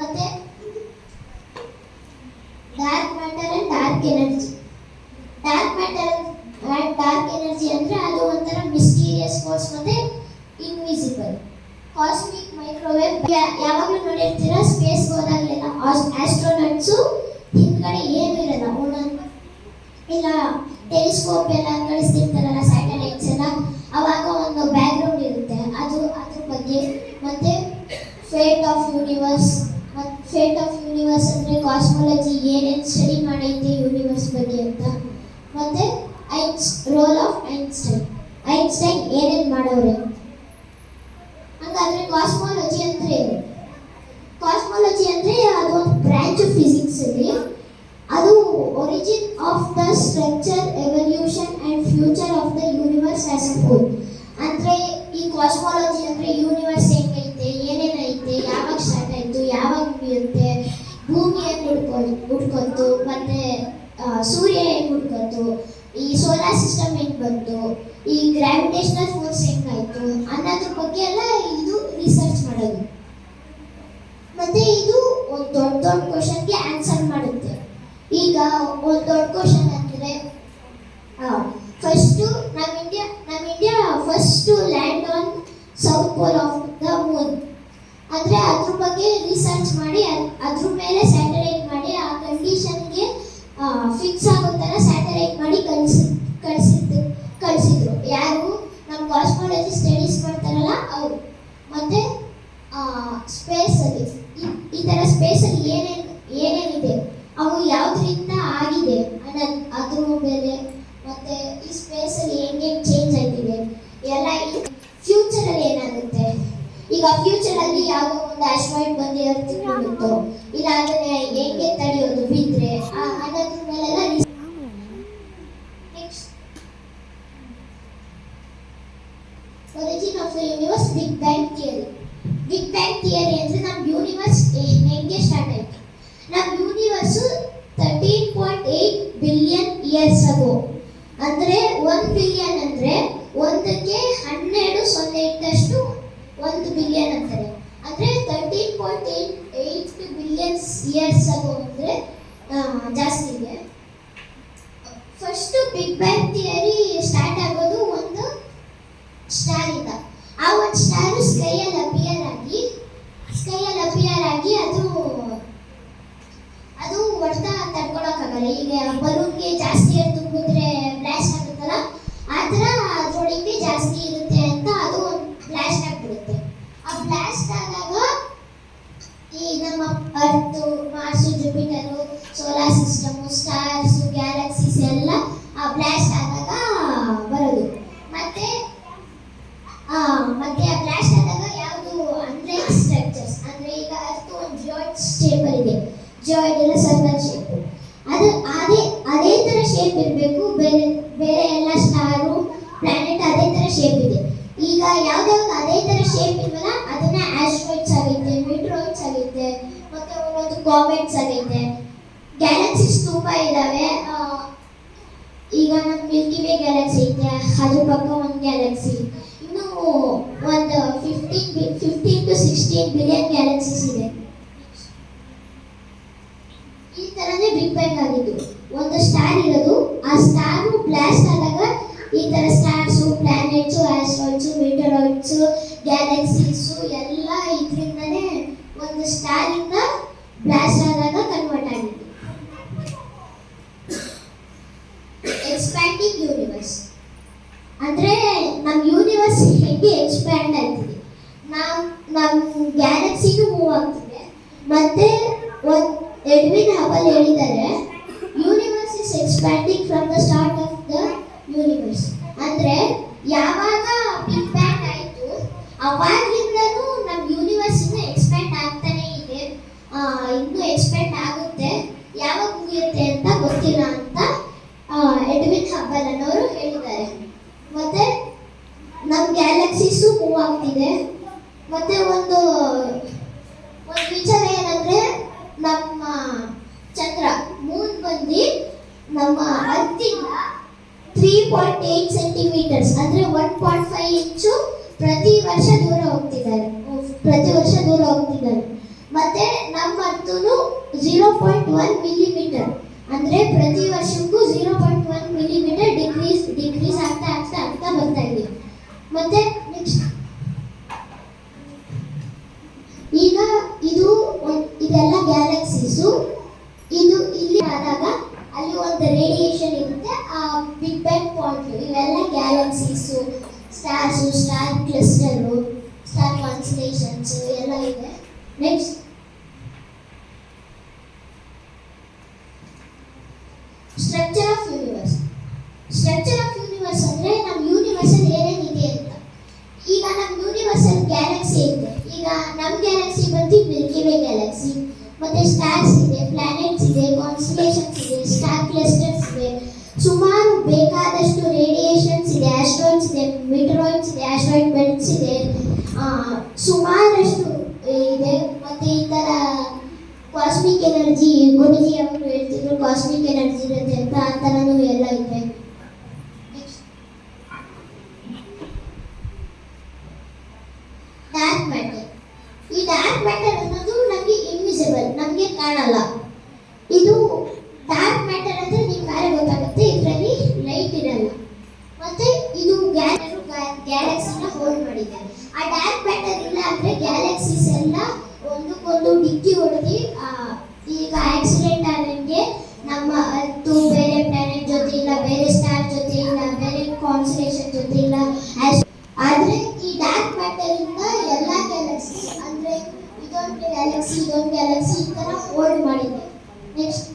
ಮತ್ತೆ dark matter and dark energy. Dark matter and dark energy ಅಂದ್ರೆ ಅದು ಒಂಥರ ಮಿಸ್ಟೀರಿಯಸ್ ಫೋರ್ಸ್ ಮತ್ತೆ ಇನ್ವಿಸಿಬಲ್. ಕಾಸ್ಮಿಕ್ ಮೈಕ್ರೋವೇವ್ ಯಾವಾಗಲೂ ನೋಡಿರ್ತೀರಾ, ಸ್ಪೇಸ್ ಹೋದಾಗಲೆಲ್ಲ ಆಸ್ಟ್ರೋನಟ್ಸು ಹಿಂದ್ಗಡೆ ಏನು ಇರಲ್ಲ, ಒಂದೊಂದು ಇಲ್ಲ ಟೆಲಿಸ್ಕೋಪ್ ಎಲ್ಲ ಕಳಿಸ್ತಿರ್ತಾರಲ್ಲ ಸ್ಯಾಟಲೈಟ್ಸ್ ಎಲ್ಲ, ಅವಾಗ ಒಂದು ಬ್ಯಾಕ್ಗ್ರೌಂಡ್ ಇರುತ್ತೆ, ಅದು ಅದ್ರ ಬಗ್ಗೆ. ಮತ್ತೆ fate of universe. Fate of universe ಅಂದರೆ ಕಾಸ್ಮಾಲಜಿ ಏನೇನು ಸ್ಟಡಿ ಮಾಡೈತೆ ಯೂನಿವರ್ಸ್ ಬಗ್ಗೆ ಅಂತ. ಮತ್ತೆ ರೋಲ್ ಆಫ್ ಐನ್ಸ್ಟೈನ್ ಏನೇನು ಮಾಡೋರೆ. ಹಂಗಾದ್ರೆ ಕಾಸ್ಮಾಲಜಿ ಅಂದರೆ ಏನು? ಕಾಸ್ಮಾಲಜಿ ಅಂದರೆ ಅದು ಒಂದು ಬ್ರಾಂಚ್ ಆಫ್ ಫಿಸಿಕ್ಸ್ ಅಲ್ಲಿ. ಅದು origin of the structure, evolution and future of the universe as a hole. ಅಂದರೆ ಈ ಕಾಸ್ಮಾಲಜಿ ಅಂದರೆ ಯೂನಿವರ್ಸ್ ಹೆಂಗೈತೆ, ಏನೇನೈತೆ, ಯಾವಾಗ ಸ್ಟಾರ್ಟ್ ಆಯಿತು, ಯಾವಾಗ ಮುಗಿಯುತ್ತೆ, ಭೂಮಿ ಹೆಂಗೆ ಹುಡ್ಕೊತು, ಮತ್ತು ಸೂರ್ಯ ಹೆಂಗೆ ಹುಡ್ಕೊತು, ಈ ಸೋಲಾರ್ ಸಿಸ್ಟಮ್ ಹೆಂಗೆ ಬಂತು, ಈ ಗ್ರಾವಿಟೇಷನಲ್ ಫೋರ್ಸ್ ಹೆಂಗಾಯಿತು ಅನ್ನೋದ್ರ ಬಗ್ಗೆ ಎಲ್ಲ ಇದು ರಿಸರ್ಚ್ ಮಾಡೋದು. ಮತ್ತು ಇದು ಒಂದು ದೊಡ್ಡ ಕ್ವಶನ್ಗೆ ಆನ್ಸರ್ ಮಾಡುತ್ತೆ. ಈಗ ಒಂದು ದೊಡ್ಡ ಕ್ವಶನ್ ಅಂದರೆ ಫಸ್ಟು ನಮ್ಮ India first land on south pole of the moon. ಅಂದರೆ ಅದ್ರ ಬಗ್ಗೆ ರಿಸರ್ಚ್ ಮಾಡಿ ಅದ್ರ ಮೇಲೆ ಸ್ಯಾಟಲೈಟ್ ಮಾಡಿ ಆ ಕಂಡೀಷನ್ಗೆ ಫಿಕ್ಸ್ ಆಗೋ ಥರ ಸ್ಯಾಟಲೈಟ್ ಮಾಡಿ ಕಳಿಸಿದ್ರು. ಯಾರು? ನಮ್ಮ ಕಾಸ್ಮಾಲಜಿ ಸ್ಟಡೀಸ್ ಮಾಡ್ತಾರಲ್ಲ ಅವರು. ಮತ್ತು ಸ್ಪೇಸಲ್ಲಿ ಈ ಥರ ಸ್ಪೇಸಲ್ಲಿ ಏನೇನಿದೆ, ಅವು ಯಾವುದರಿಂದ ಆಗಿದೆ ಅದ್ರ ಮೇಲೆ, ಮತ್ತು ಈ ಸ್ಪೇಸಲ್ಲಿ ಹೆಂಗೆ ಚೇಂಜ್ ಆಗ್ತಿದೆ ಎಲ್ಲ. ಈ ಫ್ಯೂಚರಲ್ಲಿ ಏನಾಗುತ್ತೆ, ಈಗ ಫ್ಯೂಚರಲ್ಲಿ ಯಾವುದೋ ಒಂದು ಆಸ್ಟ್ರಾಯ್ಡ್ ಬಂದು ಎರ್ತಿಗೆ ಬೀಳುತ್ತೋ, ಇಲ್ಲ ಅದನ್ನೇ ಹೆಂಗೆ ತಡೆಯೋದು ಬಿದ್ದರೆ ಅನ್ನೋದ್ರ ಮೇಲೆಲ್ಲ. Next, origin of the universe, big bang theory. Big bang theory ಅಂದರೆ ನಮ್ಮ ಯೂನಿವರ್ಸ್ ಹೆಂಗೆ ಸ್ಟಾರ್ಟ್ ಆಯಿತು. ನಮ್ಮ ಯೂನಿವರ್ಸು 13.8 ಬಿಲಿಯನ್ ಇಯರ್ಸ್ ಅಗೋ. ಅಂದರೆ 1 ಬಿಲಿಯನ್ ಅಂದರೆ ಒಂದಕ್ಕೆ 12 ಸೊನ್ನೆ ಇಟ್ಟಷ್ಟು 1 ಬಿಲಿಯನ್ ಅಂತಾರೆ. ಅಂದರೆ 13.8 ಬಿಲಿಯನ್ಸ್ ಇಯರ್ಸ್ ಅಗೋ ಅಂದರೆ ಜಾಸ್ತಿ ಇದೆ. First big bang theory start ಆಗೋದು ಒಂದು ಸ್ಟಾರಿಂದ. ಆ ಒಂದು ಸ್ಟಾರು ಸ್ಕೈಯಲ್ಲಿ ಅಪಿಯರ್ ಆಗಿ ಅದು ಹೊಡೆತ ತಡ್ಕೊಳಕ್ಕಾಗಲ್ಲ. ಈಗ ಬಲೂನ್ಗೆ ಜಾಸ್ತಿ ಏರ್ ತುಂಬಿದ್ರೆ ಬ್ಲಾಸ್ಟ್ ಆಗುತ್ತಲ್ಲ, ಆ ಥರ ಅದ್ರೊಳಗೆ ಜಾಸ್ತಿ ಇರುತ್ತೆ ಅಂತ ಅದು ಒಂದು ಬ್ಲಾಸ್ಟ್ ಆಗಿಬಿಡುತ್ತೆ. ಆ ಬ್ಲಾಸ್ಟ್ ಆದಾಗ ಈ ನಮ್ಮ earth, Mars, Jupiter, solar system, stars, galaxies ಎಲ್ಲ ಆ ಬ್ಲಾಸ್ಟ್ ಆದಾಗ ಬರೋದು. ಮತ್ತೆ ಆ ಬ್ಲಾಸ್ಟ್ ಆದಾಗ ಯಾವುದು ಅನ್ಲೈಕ್ ಸ್ಟ್ರಕ್ಚರ್ಸ್, ಅಂದರೆ ಈಗ ಅರ್ತು ಒಂದು ಜಿಯೋಯ್ಡ್ ಶೇಪಲ್ಲಿ ಇದೆ, ಜಿಯೋಯ್ಡ್ ಎಲ್ಲ ಸರ್ಕಲ್ ಶೇಪು, ಅದು ಅದೇ ಥರ ಶೇಪ್ ಇರಬೇಕು. ಬೇರೆ ಎಲ್ಲ ಸ್ಟಾರು, ಪ್ಲಾನೆಟ್ ಅದೇ ಥರ ಶೇಪ್ ಇದೆ. ಈಗ ಯಾವ್ದಾವ್ದು ಅದೇ ಥರ ಶೇಪ್ ಇಲ್ವಲ್ಲ ಅದನ್ನ ಆಸ್ಟ್ರಾಯ್ಡ್ಸ್ ಆಗೈತೆ, ಮೀಟ್ರಾಯ್ಡ್ಸ್ ಆಗೈತೆ, ಮತ್ತು ಒಂದೊಂದು ಕಾಮೆಟ್ಸ್ ಆಗೈತೆ. ಗ್ಯಾಲಕ್ಸೀಸ್ ತುಂಬ ಇದ್ದಾವೆ. ಈಗ ನಮ್ಮ ಮಿಲ್ಕಿ ವೇ ಗ್ಯಾಲಕ್ಸಿ ಐತೆ, ಅದ್ರ ಪಕ್ಕ ಒಂದು ಗ್ಯಾಲಕ್ಸಿ, ಇನ್ನೂ ಒಂದು 15 to 16 ಬಿಲಿಯನ್ ಗ್ಯಾಲಕ್ಸೀಸ್ ಇದೆ. ಈ ಥರನೇ ಬಿಗ್ ಬ್ಯಾಂಗ್ ಆಗಿದ್ದು. ಒಂದು ಸ್ಟಾರ್ ಇರೋದು, ಆ ಸ್ಟಾರು ಬ್ಲಾಸ್ಟ್ ಆದಾಗ ಈ ಥರ ಸ್ಟಾರ್ಸು, ಪ್ಲಾನೆಟ್ಸು, ಆಸ್ಟ್ರಾಯ್ಡ್ಸು, ಮೀಟರಾಯ್ಡ್ಸು, ಗ್ಯಾಲಕ್ಸೀಸು ಎಲ್ಲ ಇದರಿಂದನೇ ಒಂದು ಸ್ಟಾರಿಂದ ಬ್ಲಾಸ್ಟ್ ಆದಾಗ ಕನ್ವರ್ಟ್ ಆಗಿದ್ದು. ಎಕ್ಸ್ಪ್ಯಾಂಡಿಂಗ್ ಯೂನಿವರ್ಸ್ ಅಂದರೆ ನಮ್ಮ ಯೂನಿವರ್ಸ್ ಹೇಗೆ ಎಕ್ಸ್ಪ್ಯಾಂಡ್ ಆಗ್ತಿದೆ, ನಮ್ಮ ಗ್ಯಾಲಕ್ಸಿಗೂ ಮೂವ್ ಆಗ್ತಿದೆ. ಮತ್ತು ಎಡ್ವಿನ್ ಹಬಲ್ ಹೇಳಿದ್ದಾರೆ, universe is expanding from the start of the universe. ಅಂದರೆ ಯಾವಾಗ ಬಿಗ್ ಬ್ಯಾಂಗ್ ಆಯಿತು ಅವಾಗಿಂದಲೂ ನಮ್ಮ ಯೂನಿವರ್ಸ್ ಇನ್ನೂ ಎಕ್ಸ್ಪ್ಯಾಂಡ್ ಆಗ್ತಾನೇ ಇದೆ, ಇನ್ನೂ ಎಕ್ಸ್ಪ್ಯಾಂಡ್ ಆಗುತ್ತೆ. ಯಾವಾಗ ಮುಗಿಯುತ್ತೆ ಅಂತ ಗೊತ್ತಿಲ್ಲ ಅಂತ ಎಡ್ವಿನ್ ಹಬಲ್ ಅನ್ನೋರು ಹೇಳಿದ್ದಾರೆ. ಮತ್ತು ನಮ್ಮ ಗ್ಯಾಲಕ್ಸೀಸು ಮೂವ್ ಆಗ್ತಿದೆ. ಮತ್ತು ಒಂದು ವಿಚಾರ ಏನಂದರೆ, ನಮ್ಮ ಚಂದ್ರ ಮೂನ್ ಬಂದು ನಮ್ಮ ಅರ್ತಿಂದ 3.8 ಸೆಂಟಿಮೀಟರ್ಸ್ ಅಂದರೆ 1.5 ಇಂಚು ಪ್ರತಿ ವರ್ಷ ದೂರ ಹೋಗ್ತಿದ್ದಾರೆ. ಮತ್ತೆ ನಮ್ಮ ಅರ್ಥನು 0.1 ಮಿಲಿಮೀಟರ್, ಅಂದ್ರೆ ಪ್ರತಿ ವರ್ಷಕ್ಕೂ 0.1 ಮಿಲಿಮೀಟರ್ ಡಿಕ್ರೀಸ್ ಆಗ್ತಾ ಬರ್ತಾ ಇದೆ. ಮತ್ತೆ ನೆಕ್ಸ್ಟ್ ಈಗ ಇದೆಲ್ಲ ಗ್ಯಾಲಕ್ಸೀಸು. ಇದು ಇಲ್ಲಿ ಆದಾಗ ಅಲ್ಲಿ ಒಂದು ರೇಡಿಯೇಷನ್ ಇರುತ್ತೆ, ಆ ಬಿಗ್ ಬ್ಯಾಂಗ್ ಪಾಯಿಂಟ್. ಇವೆಲ್ಲ galaxies, stars, star cluster, star constellations ಎಲ್ಲ ಇದೆ. Next structure of universe. Structure of universe ಅಂದ್ರೆ ನಮ್ಮ ಯೂನಿವರ್ಸ್ ಅಲ್ಲಿ ಏನೇನಿದೆ ಅಂತ. ಈಗ ನಮ್ಮ ಯೂನಿವರ್ಸ್ ಅಲ್ಲಿ ಗ್ಯಾಲಕ್ಸಿ ಇದೆ. ಈಗ ನಮ್ಮ ಗ್ಯಾಲಕ್ಸಿ ಬಂದು ಮಿಲ್ಕಿ ವೇ ಗ್ಯಾಲಕ್ಸಿ. ಮತ್ತೆ ಸ್ಟಾರ್ಸ್ ಇದೆ, ಪ್ಲಾನೆಟ್ಸ್ ಇದೆ, ಕಾನ್ಸ್ಟಲೇಷನ್ಸ್ ಇದೆ, ಸ್ಟಾರ್ ಕ್ಲಸ್ಟರ್ಸ್ ಇದೆ, ಸುಮಾರು ಬೇಕಾದಷ್ಟು ರೇಡಿಯೇಷನ್ಸ್ ಇದೆ, ಆಸ್ಟ್ರಾಯ್ಡ್ಸ್ ಇದೆ, ಮೀಟರಾಯ್ಡ್ಸ್ ಇದೆ, ಆಸ್ಟ್ರಾಯ್ಡ್ ಬೆಲ್ಟ್ಸ್ ಇದೆ, ಸುಮಾರಷ್ಟು ಇದೆ. ಮತ್ತೆ ಈ ತರ ಕಾಸ್ಮಿಕ್ ಎನರ್ಜಿ, ಗುರುಜಿ ಅವರು ಹೇಳ್ತಿದ್ರು ಕಾಸ್ಮಿಕ್ ಎನರ್ಜಿ ಇರುತ್ತೆ ಅಂತ, ಆ ಥರನೂ ಎಲ್ಲ ಇದೆ. Dark matter. ಈ ಡಾರ್ಕ್ ಮ್ಯಾಟರ್ ಅನ್ನೋದು ನಮಗೆ ಇನ್ವಿಸಿಬಲ್, ನಮಗೆ ಕಾಣಲ್ಲ. ಇದು ಡಾರ್ಕ್ ಮ್ಯಾಟರ್ ಅಂದ್ರೆ ನಿಮ್ಗೆ ಗೊತ್ತಾಗುತ್ತೆ, ಇದರಲ್ಲಿ ಲೈಟ್ ಇರಲ್ಲ. ಮತ್ತೆ ಇದು ಗ್ಯಾಲಕ್ಸಿನ ಹೋಲ್ಡ್ ಮಾಡಿದೆ. ಆ ಡಾರ್ಕ್ ಮ್ಯಾಟರ್ ಇಲ್ಲ ಅಂದ್ರೆ ಗ್ಯಾಲಕ್ಸೀಸ್ ಎಲ್ಲ ಒಂದಕ್ಕೊಂದು ಡಿಕ್ಕಿ ಹೊಡೆದು ಈಗ ಆಕ್ಸಿಡೆಂಟ್ ಆದಂಗೆ ನಮ್ಮ ಅರ್ತು ಬೇರೆ ಪ್ಲಾನೆಟ್ ಜೊತೆ ಇಲ್ಲ, ಬೇರೆ ಸ್ಟಾರ್ ಜೊತೆ ಇಲ್ಲ, ಬೇರೆ ಕಾನ್ಸ್ಟಲೇಷನ್ ಜೊತೆ ಇಲ್ಲ. ಆದ್ರೆ ಈ ಡಾರ್ಕ್ ಮ್ಯಾಟರ್ ಇಂದ ಎಲ್ಲ ಗ್ಯಾಲಕ್ಸಿ ಅಂದ್ರೆ ಇದೊಂದು ಗ್ಯಾಲಕ್ಸಿ ಈ ತರ ಹೋಲ್ಡ್ ಮಾಡಿದೆ. ನೆಕ್ಸ್ಟ್